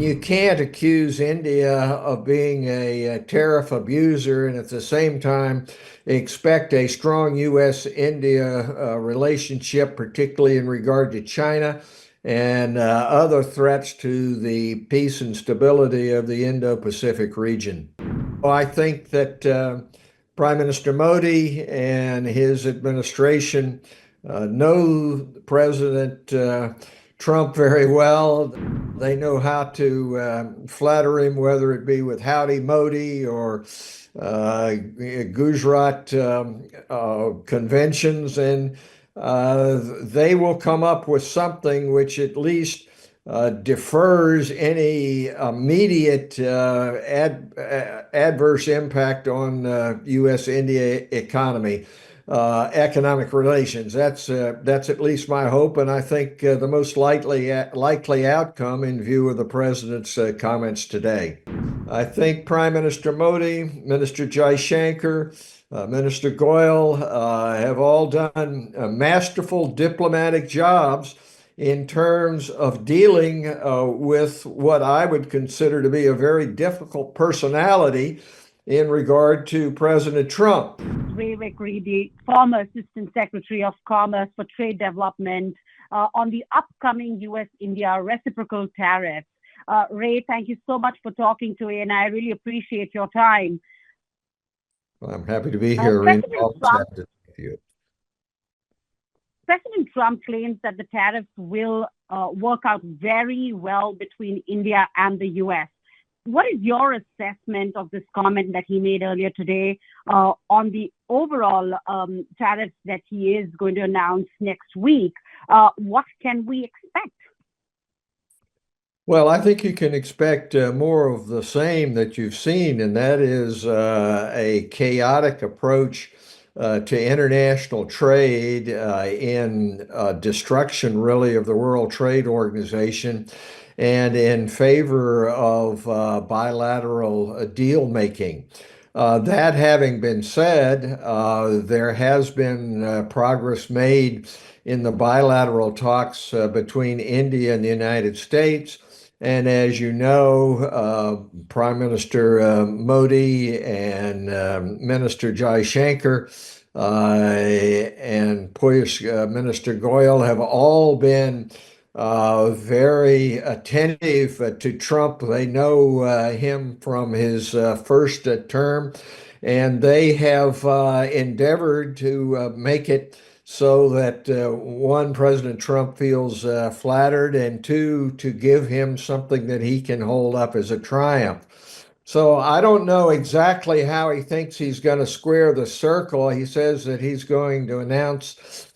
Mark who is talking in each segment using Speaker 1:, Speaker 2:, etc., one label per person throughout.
Speaker 1: You can't accuse India of being a tariff abuser and at the same time expect a strong U.S.-India relationship, particularly in regard to China and other threats to the peace and stability of the Indo-Pacific region. I think that Prime Minister Modi and his administration know President Trump very well. They know how to flatter him, whether it be with Howdy Modi or Gujarat conventions, and they will come up with something which at least defers any immediate adverse impact on U.S.-India economy. Economic relations. That's at least my hope, and I think the most likely outcome in view of the president's comments today. I think Prime Minister Modi, Minister Jaishankar, Minister Goyal have all done masterful diplomatic jobs in terms of dealing with what I would consider to be a very difficult personality in regard to President Trump.
Speaker 2: Ray Vickery, the former Assistant Secretary of Commerce for Trade Development, on the upcoming U.S.-India reciprocal tariffs. Ray, thank you so much for talking to me, and I really appreciate your time.
Speaker 1: Well, I'm happy to be here.
Speaker 2: President Trump claims that the tariffs will work out very well between India and the U.S. What is your assessment of this comment that he made earlier today on the overall tariffs that he is going to announce next week? What can we expect?
Speaker 1: Well, I think you can expect more of the same that you've seen, and that is a chaotic approach to international trade in destruction, really, of the World Trade Organization, and in favor of bilateral deal making. That having been said, there has been progress made in the bilateral talks between India and the United States. And as you know, Prime Minister Modi and Minister Jaishankar and Minister Goyal have all been very attentive to Trump. They know him from his first term, and they have endeavored to make it so that one, President Trump feels flattered, and two, to give him something that he can hold up as a triumph. So I don't know exactly how he thinks he's going to square the circle. He says that he's going to announce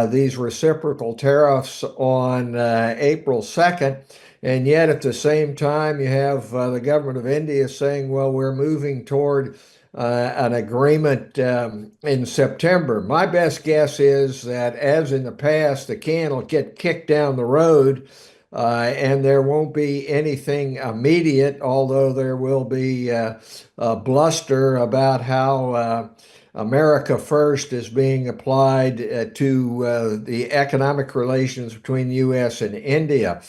Speaker 1: these reciprocal tariffs on April 2nd, and yet at the same time you have the government of India saying, well, we're moving toward an agreement in September. My best guess is that, as in the past, the can will get kicked down the road and there won't be anything immediate, although there will be a bluster about how America First is being applied to the economic relations between the U.S. and India.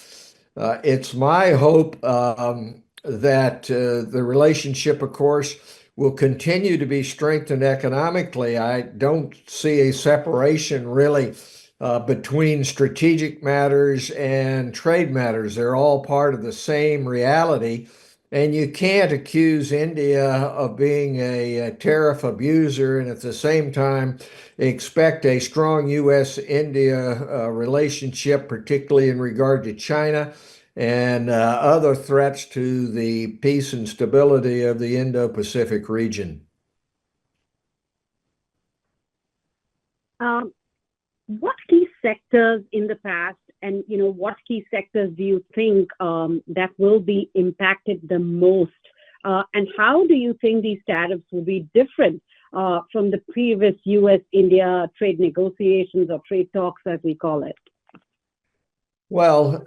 Speaker 1: It's my hope that the relationship, of course, will continue to be strengthened economically. I don't see a separation really between strategic matters and trade matters. They're all part of the same reality. And you can't accuse India of being a tariff abuser and at the same time expect a strong U.S.-India relationship, particularly in regard to China and other threats to the peace and stability of the Indo-Pacific region.
Speaker 2: What key sectors in the past, and what key sectors do you think that will be impacted the most? And how do you think these tariffs will be different from the previous U.S.-India trade negotiations or trade talks, as we call it?
Speaker 1: Well,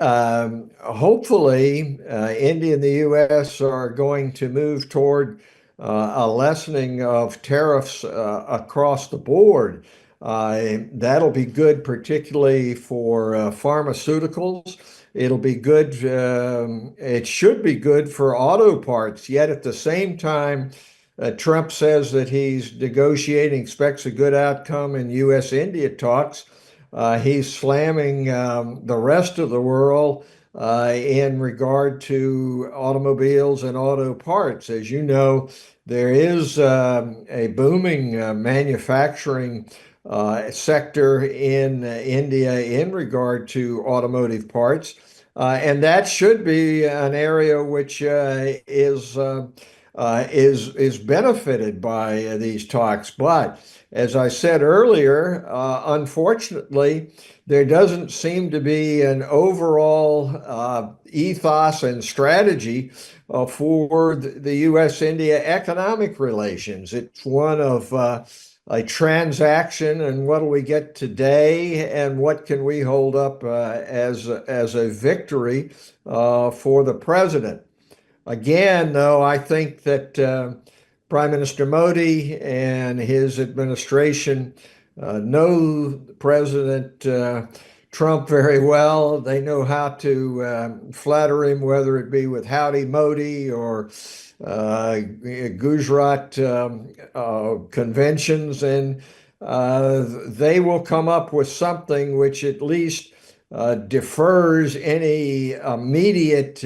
Speaker 1: hopefully, India and the U.S. are going to move toward a lessening of tariffs across the board. That'll be good, particularly for pharmaceuticals. It'll be good. It should be good for auto parts. Yet at the same time, Trump says that he's negotiating, expects a good outcome in U.S.-India talks. He's slamming the rest of the world in regard to automobiles and auto parts. As you know, there is a booming manufacturing sector in India in regard to automotive parts. And that should be an area which is benefited by these talks. But as I said earlier, unfortunately, there doesn't seem to be an overall ethos and strategy for the U.S.-India economic relations. It's one of a transaction, and what do we get today, and what can we hold up as a victory for the president? Again, though, I think that Prime Minister Modi and his administration know President Trump very well. They know how to flatter him, whether it be with Howdy Modi or Gujarat conventions, and they will come up with something which at least defers any immediate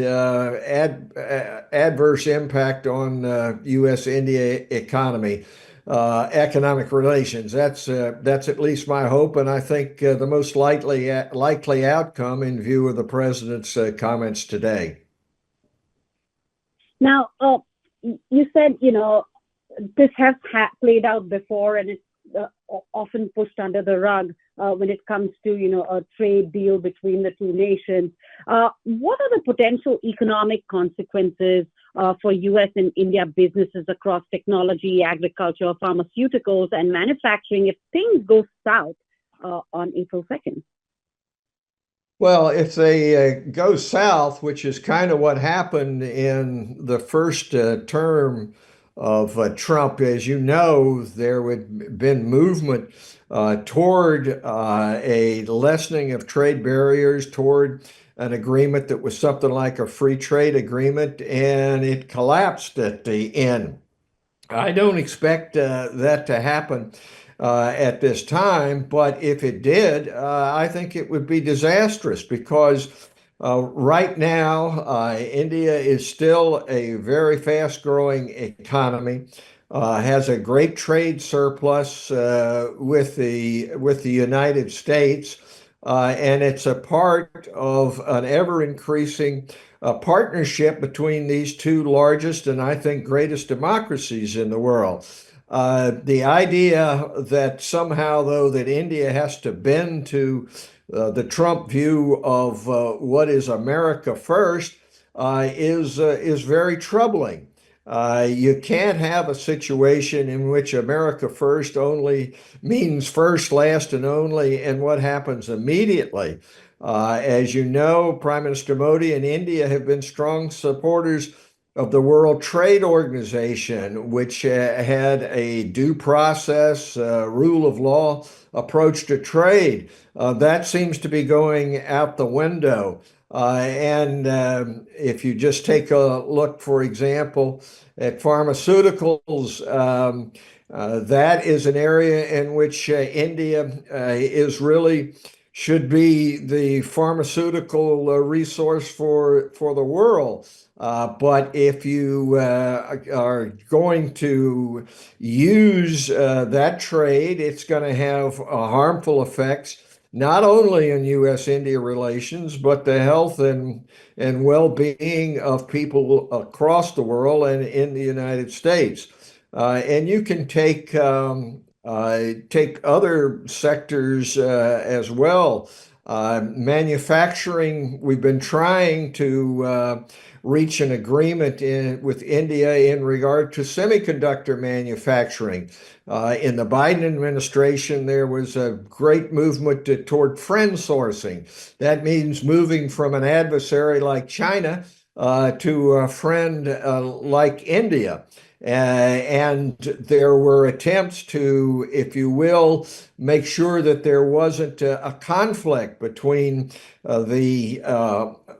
Speaker 1: adverse impact on U.S.-India economy, economic relations. That's at least my hope, and I think the most likely outcome in view of the president's comments today.
Speaker 2: Now, you said, this has played out before, and it's often pushed under the rug when it comes to, a trade deal between the two nations. What are the potential economic consequences for U.S. and India businesses across technology, agriculture, pharmaceuticals, and manufacturing if things go south on April 2nd?
Speaker 1: Well, if they go south, which is kind of what happened in the first term of Trump, as you know, there had been movement toward a lessening of trade barriers, toward an agreement that was something like a free trade agreement, and it collapsed at the end. I don't expect that to happen at this time, but if it did, I think it would be disastrous because right now, India is still a very fast-growing economy, has a great trade surplus with the United States, and it's a part of an ever-increasing partnership between these two largest and I think greatest democracies in the world. The idea that somehow, though, that India has to bend to the Trump view of what is America first is very troubling. You can't have a situation in which America first only means first, last, and only, and what happens immediately. As you know, Prime Minister Modi and India have been strong supporters of the World Trade Organization, which had a due process, rule of law approach to trade. That seems to be going out the window. And if you just take a look, for example, at pharmaceuticals, that is an area in which India is really should be the pharmaceutical resource for the world. But if you are going to use that trade, it's going to have harmful effects, not only in U.S.-India relations, but the health and well-being of people across the world and in the United States. And you can take other sectors as well. Manufacturing, we've been trying to reach an agreement with India in regard to semiconductor manufacturing. In the Biden administration, there was a great movement toward friend sourcing. That means moving from an adversary like China to a friend like India. and there were attempts to, if you will, make sure that there wasn't a conflict between the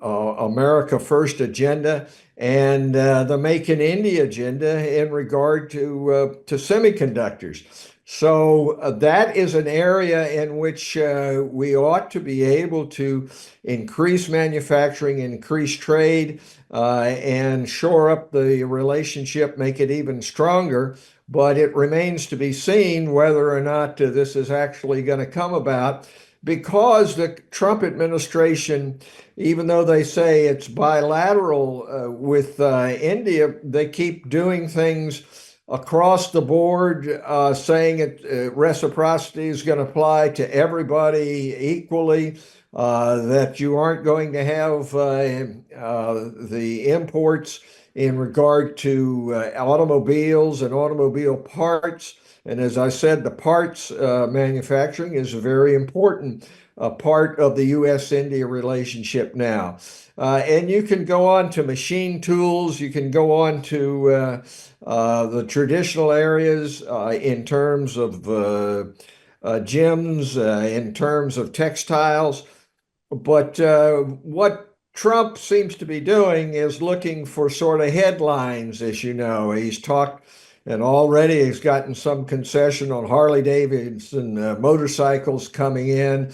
Speaker 1: America First agenda and the Make in India agenda in regard to semiconductors. So that is an area in which we ought to be able to increase manufacturing, increase trade, and shore up the relationship, make it even stronger. But it remains to be seen whether or not this is actually going to come about, because the Trump administration, even though they say it's bilateral with India, they keep doing things across the board, saying reciprocity is going to apply to everybody equally, that you aren't going to have the imports in regard to automobiles and automobile parts. And as I said, the parts manufacturing is a very important part of the U.S.-India relationship now. And you can go on to machine tools, you can go on to the traditional areas in terms of gyms, in terms of textiles. But what Trump seems to be doing is looking for sort of headlines, as you know. He's talked, and already he's gotten some concession on Harley Davidson motorcycles coming in,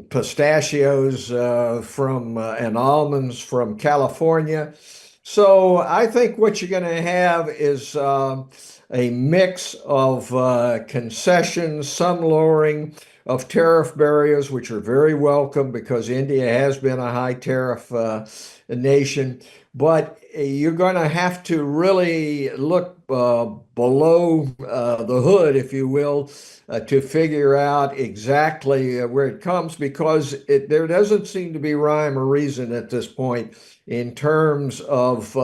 Speaker 1: pistachios from and almonds from California. So I think what you're going to have is a mix of concessions, some lowering of tariff barriers, which are very welcome because India has been a high tariff nation. But you're going to have to really look below the hood, if you will, to figure out exactly where it comes, because there doesn't seem to be rhyme or reason at this point in terms of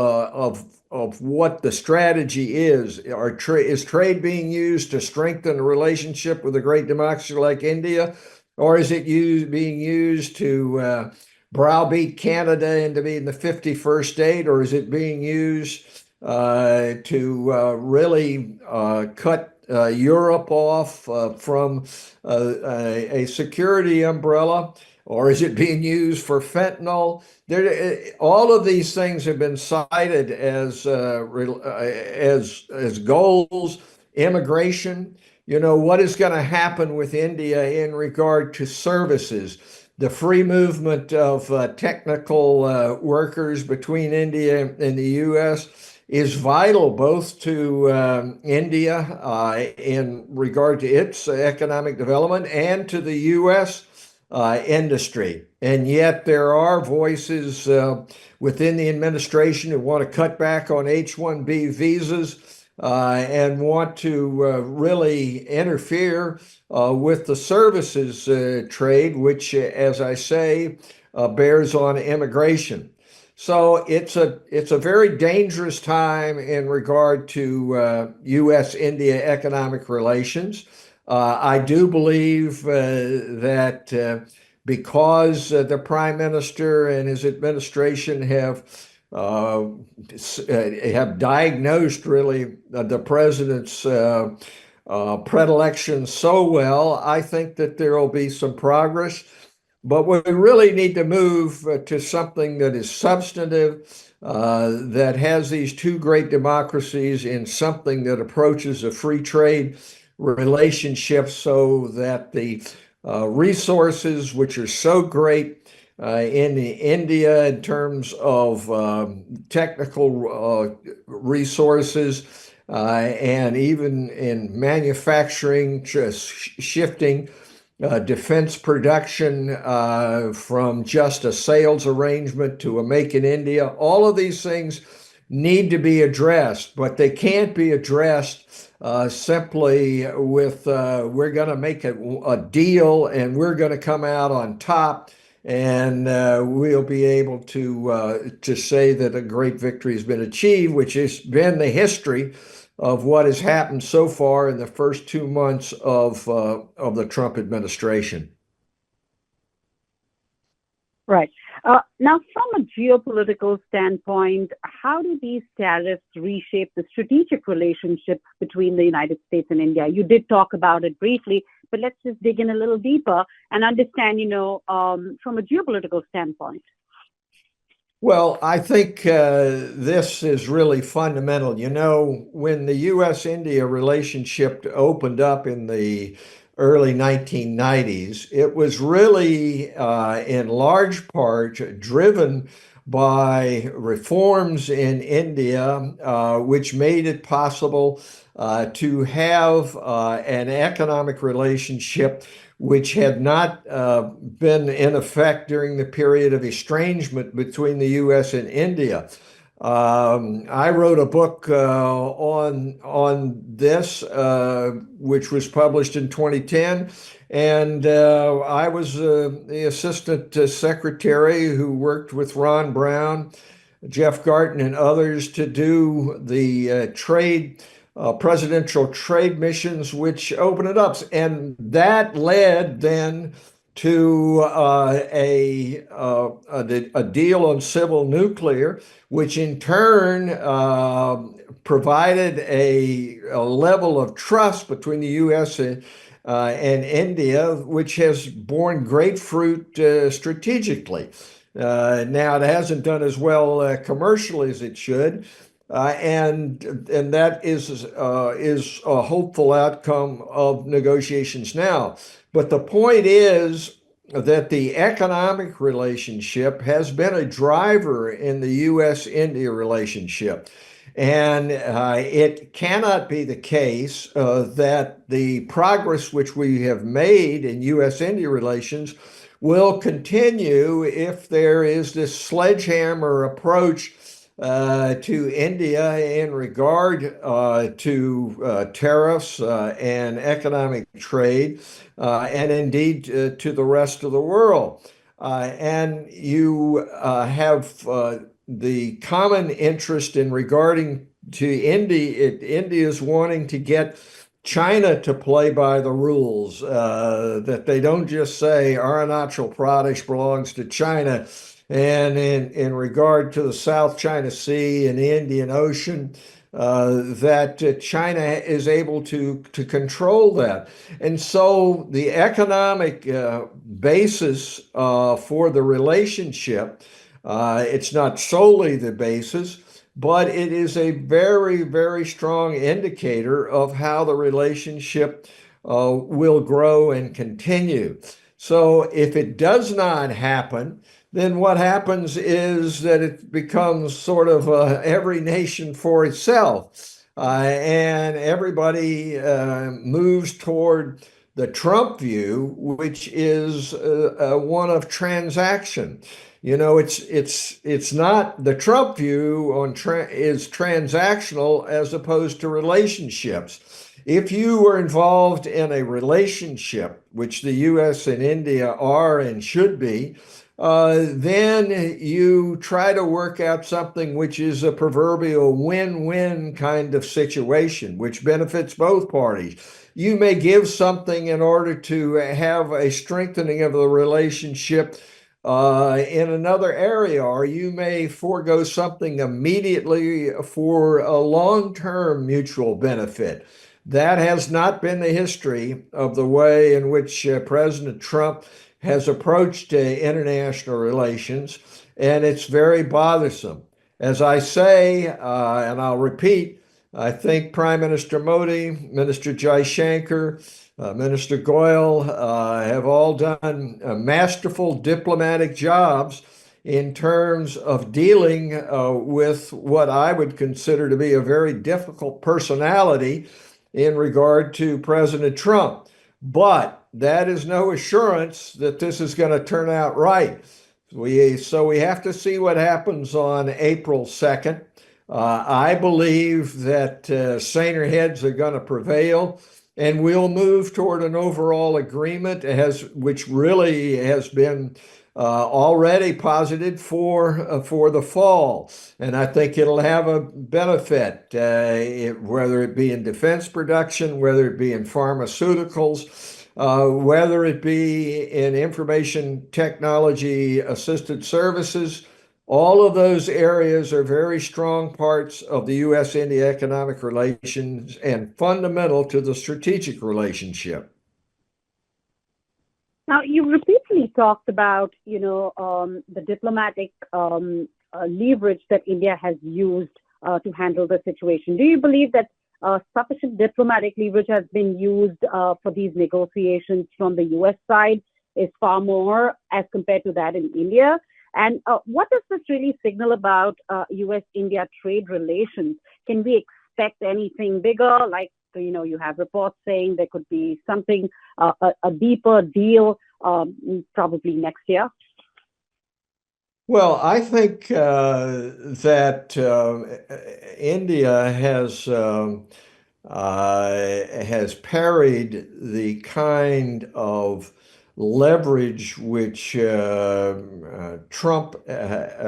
Speaker 1: what the strategy is. Is trade being used to strengthen a relationship with a great democracy like India, or is it being used to browbeat Canada into being the 51st state, or is it being used to really cut Europe off from a security umbrella? Or is it being used for fentanyl? All of these things have been cited as goals. Immigration, what is going to happen with India in regard to services? The free movement of technical workers between India and the U.S. is vital both to India in regard to its economic development and to the U.S. Industry. And yet there are voices within the administration who want to cut back on H-1B visas and want to really interfere with the services trade, which, as I say, bears on immigration. So it's a very dangerous time in regard to U.S.-India economic relations. I do believe that because the Prime Minister and his administration have diagnosed really the president's predilection so well, I think that there will be some progress. But we really need to move to something that is substantive, that has these two great democracies in something that approaches a free trade relationship, so that the resources, which are so great in India in terms of technical resources and even in manufacturing, just shifting defense production from just a sales arrangement to a Make in India. All of these things need to be addressed, but they can't be addressed simply with we're going to make a deal and we're going to come out on top, and we'll be able to say that a great victory has been achieved, which has been the history of what has happened so far in the first 2 months of the Trump administration.
Speaker 2: Right. Now, from a geopolitical standpoint, how do these tariffs reshape the strategic relationship between the United States and India? You did talk about it briefly, but let's just dig in a little deeper and understand, from a geopolitical standpoint.
Speaker 1: Well, I think this is really fundamental. When the U.S.-India relationship opened up in the early 1990s, it was really in large part driven by reforms in India, which made it possible to have an economic relationship which had not been in effect during the period of estrangement between the U.S. and India. I wrote a book on this, which was published in 2010, and I was the assistant secretary who worked with Ron Brown, Jeff Garten, and others to do the presidential trade missions, which opened it up. And that led then to a deal on civil nuclear, which in turn provided a level of trust between the U.S. and India, which has borne great fruit strategically. Now, it hasn't done as well commercially as it should. And that is a hopeful outcome of negotiations now. But the point is that the economic relationship has been a driver in the U.S.-India relationship. And it cannot be the case that the progress which we have made in U.S.-India relations will continue if there is this sledgehammer approach to India in regard to tariffs and economic trade, and indeed to the rest of the world. And you have the common interest in regarding to India. India's wanting to get China to play by the rules, that they don't just say Arunachal Pradesh belongs to China. And in regard to the South China Sea and the Indian Ocean, that China is able to control that. And so the economic basis for the relationship, it's not solely the basis, but it is a very, very strong indicator of how the relationship will grow and continue. So if it does not happen, then what happens is that it becomes sort of every nation for itself. And everybody moves toward the Trump view, which is one of transaction. It's not the Trump view is transactional as opposed to relationships. If you were involved in a relationship, which the U.S. and India are and should be, then you try to work out something which is a proverbial win-win kind of situation, which benefits both parties. You may give something in order to have a strengthening of the relationship in another area, or you may forego something immediately for a long-term mutual benefit. That has not been the history of the way in which President Trump has approached international relations, and it's very bothersome. As I say, and I'll repeat, I think Prime Minister Modi, Minister Jaishankar, Minister Goyal have all done masterful diplomatic jobs in terms of dealing with what I would consider to be a very difficult personality in regard to President Trump. But that is no assurance that this is going to turn out right. So we have to see what happens on April 2nd. I believe that saner heads are going to prevail, and we'll move toward an overall agreement which really has been already posited for the fall. And I think it'll have a benefit, whether it be in defense production, whether it be in pharmaceuticals, whether it be in information technology assisted services. All of those areas are very strong parts of the U.S.-India economic relations and fundamental to the strategic relationship.
Speaker 2: Now, you repeatedly talked about, the diplomatic leverage that India has used to handle the situation. Do you believe that sufficient diplomatic leverage has been used for these negotiations from the U.S. side? Is far more as compared to that in India? And what does this really signal about U.S.-India trade relations? Can we expect anything bigger? Like, you have reports saying there could be something, a deeper deal, probably next year.
Speaker 1: Well, I think that India has parried the kind of leverage which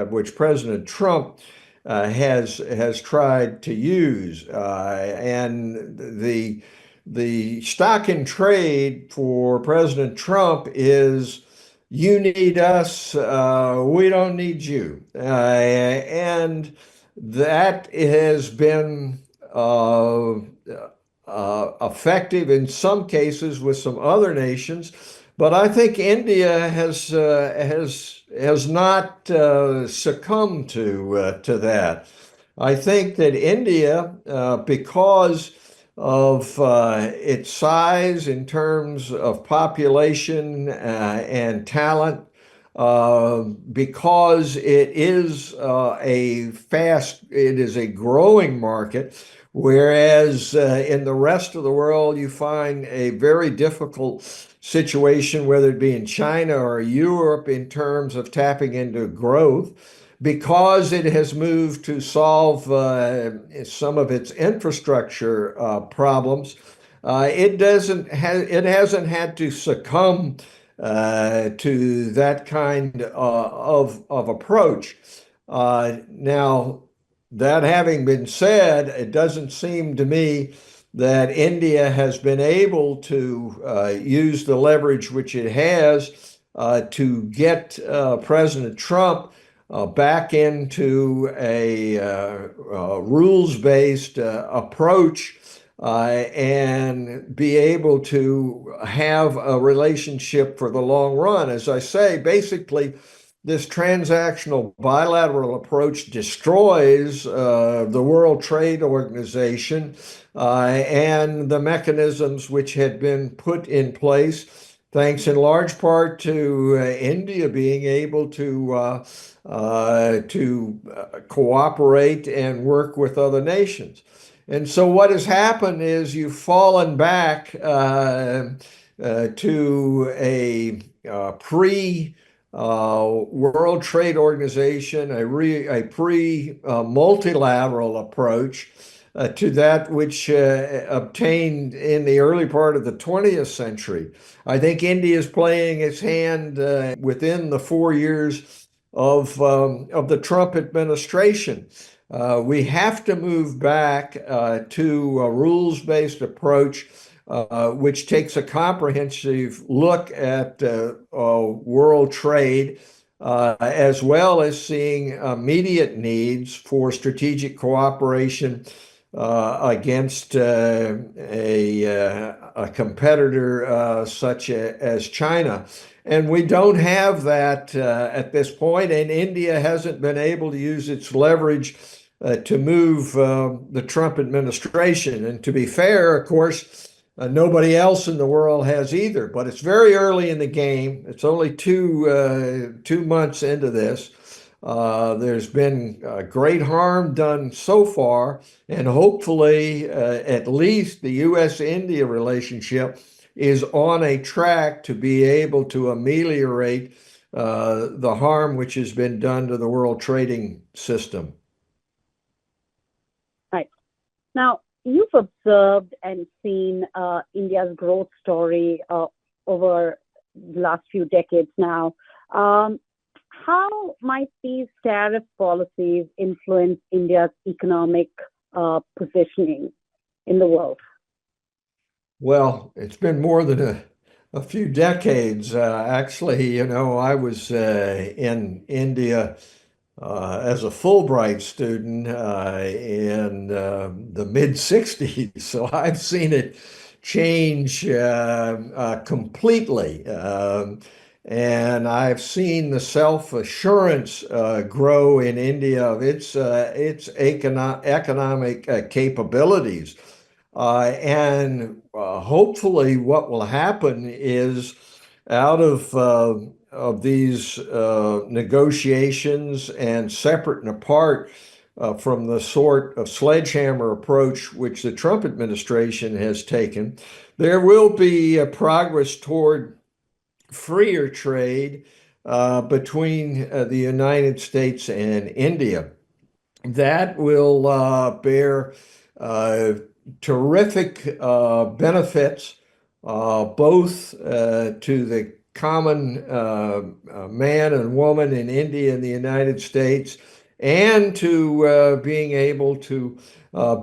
Speaker 1: which President Trump has tried to use, and the stock in trade for President Trump is, you need us, we don't need you. And that has been effective in some cases with some other nations, but I think India has not succumbed to that. I think that India, because of its size in terms of population and talent, because it is a growing market, whereas in the rest of the world you find a very difficult situation, whether it be in China or Europe, in terms of tapping into growth. Because it has moved to solve some of its infrastructure problems, it hasn't had to succumb to that kind of approach. Now, that having been said, it doesn't seem to me that India has been able to use the leverage which it has to get President Trump back into a rules-based approach and be able to have a relationship for the long run. As I say, basically, this transactional bilateral approach destroys the World Trade Organization and the mechanisms which had been put in place, thanks in large part to India being able to cooperate and work with other nations. And so what has happened is you've fallen back to a pre-World Trade Organization, a pre-multilateral approach to that which obtained in the early part of the 20th century. I think India is playing its hand within the 4 years of the Trump administration. We have to move back to a rules-based approach which takes a comprehensive look at world trade, as well as seeing immediate needs for strategic cooperation against a competitor such as China. And we don't have that at this point, and India hasn't been able to use its leverage to move the Trump administration. And to be fair, of course, nobody else in the world has either. But it's very early in the game. It's only two months into this. There's been great harm done so far, and hopefully at least the U.S.-India relationship is on a track to be able to ameliorate the harm which has been done to the world trading system.
Speaker 2: Right. Now, you've observed and seen India's growth story over the last few decades now. How might these tariff policies influence India's economic positioning in the world?
Speaker 1: Well, it's been more than a few decades. Actually, I was in India as a Fulbright student in the mid 60s. So I've seen it change completely. And I've seen the self-assurance grow in India of its economic capabilities. And hopefully what will happen is out of these negotiations and separate and apart from the sort of sledgehammer approach which the Trump administration has taken, there will be a progress toward freer trade between the United States and India. That will bear terrific benefits both to the common man and woman in India and the United States, and to being able to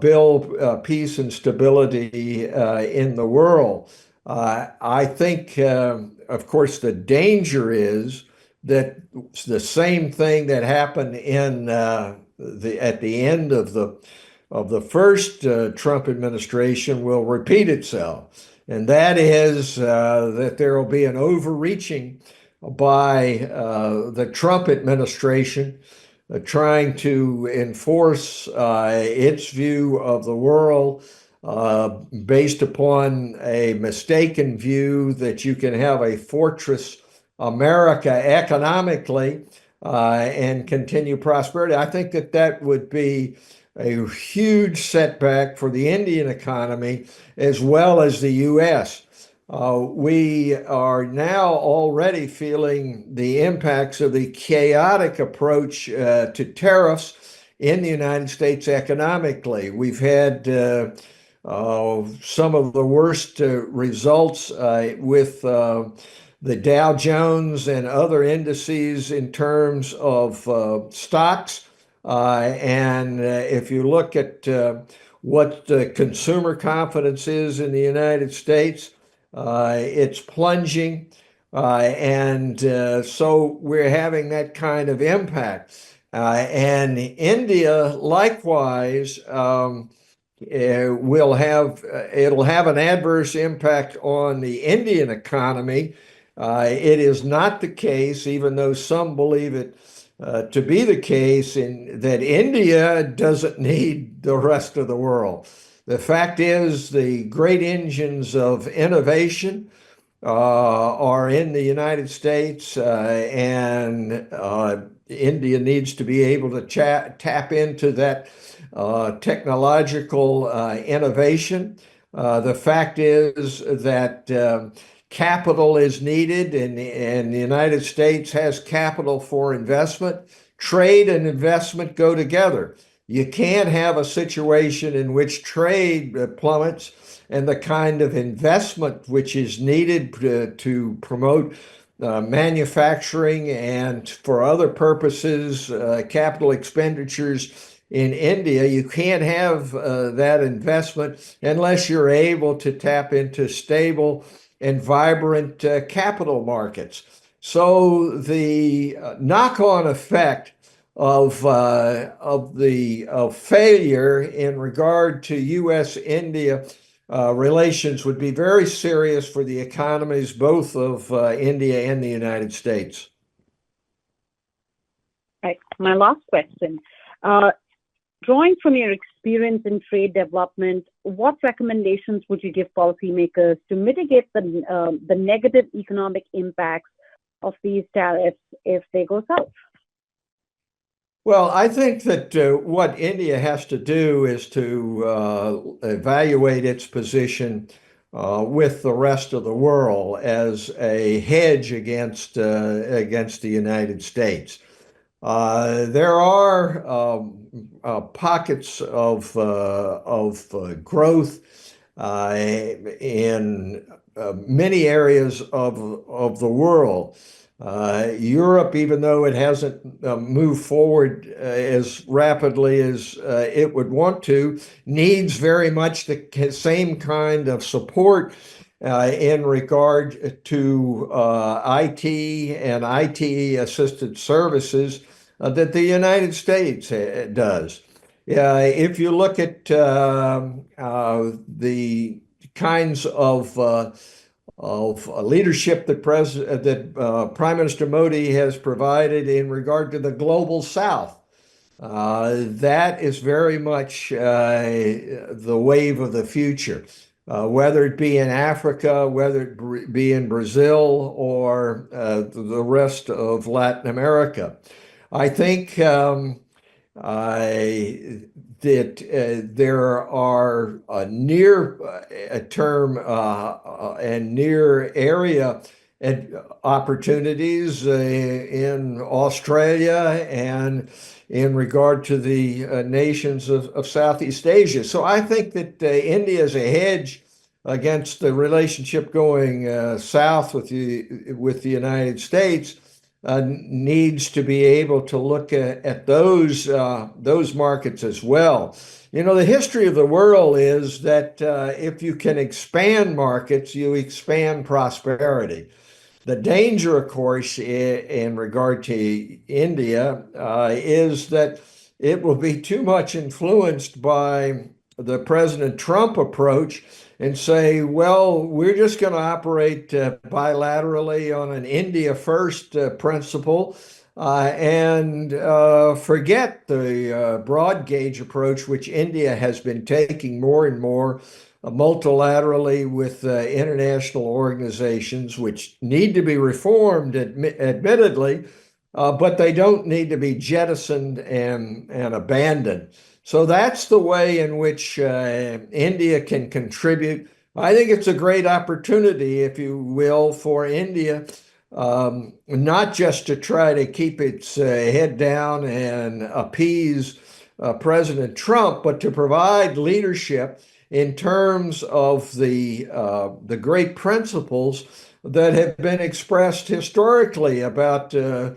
Speaker 1: build peace and stability in the world. I think, of course, the danger is that the same thing that happened in at the end of the first Trump administration will repeat itself. And that is that there will be an overreaching by the Trump administration trying to enforce its view of the world based upon a mistaken view that you can have a fortress America economically and continue prosperity. I think that that would be a huge setback for the Indian economy as well as the U.S. We are now already feeling the impacts of the chaotic approach to tariffs in the United States economically. We've had some of the worst results with the Dow Jones and other indices in terms of stocks. And if you look at what the consumer confidence is in the United States, it's plunging. So we're having that kind of impact. And India, likewise, it'll have an adverse impact on the Indian economy. It is not the case, even though some believe it to be the case, that India doesn't need the rest of the world. The fact is, the great engines of innovation are in the United States, and India needs to be able to tap into that technological innovation. The fact is that capital is needed, and the United States has capital for investment. Trade and investment go together. You can't have a situation in which trade plummets and the kind of investment which is needed to promote manufacturing and for other purposes, capital expenditures in India. You can't have that investment unless you're able to tap into stable and vibrant capital markets. So the knock-on effect of failure in regard to U.S.-India relations would be very serious for the economies both of India and the United States.
Speaker 2: Right. My last question. Drawing from your experience in trade development, what recommendations would you give policymakers to mitigate the negative economic impacts of these tariffs if they go south?
Speaker 1: Well, I think that what India has to do is to evaluate its position with the rest of the world as a hedge against the United States. There are pockets of growth in many areas of the world. Europe, even though it hasn't moved forward as rapidly as it would want to, needs very much the same kind of support in regard to IT and IT assisted services that the United States does. If you look at the kinds of leadership that Prime Minister Modi has provided in regard to the global South, that is very much the wave of the future. Whether it be in Africa, whether it be in Brazil, or the rest of Latin America. I think that there are near-term and near area opportunities in Australia and in regard to the nations of Southeast Asia. So I think that India is a hedge against the relationship going south with the United States. Needs to be able to look at those markets as well. You know, the history of the world is that if you can expand markets, you expand prosperity. The danger, of course, in regard to India is that it will be too much influenced by the President Trump approach and say, well, we're just going to operate bilaterally on an India first principle and forget the broad gauge approach, which India has been taking more and more multilaterally with international organizations, which need to be reformed, admittedly, but they don't need to be jettisoned and abandoned. So that's the way in which India can contribute. I think it's a great opportunity, if you will, for India, not just to try to keep its head down and appease President Trump, but to provide leadership in terms of the great principles that have been expressed historically about the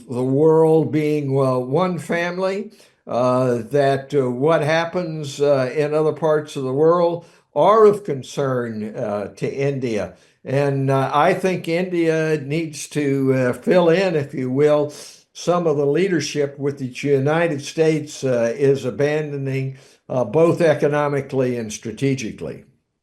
Speaker 1: world being one family, that what happens in other parts of the world are of concern to India. And I think India needs to fill in, if you will, some of the leadership which the United States is abandoning, both economically and strategically.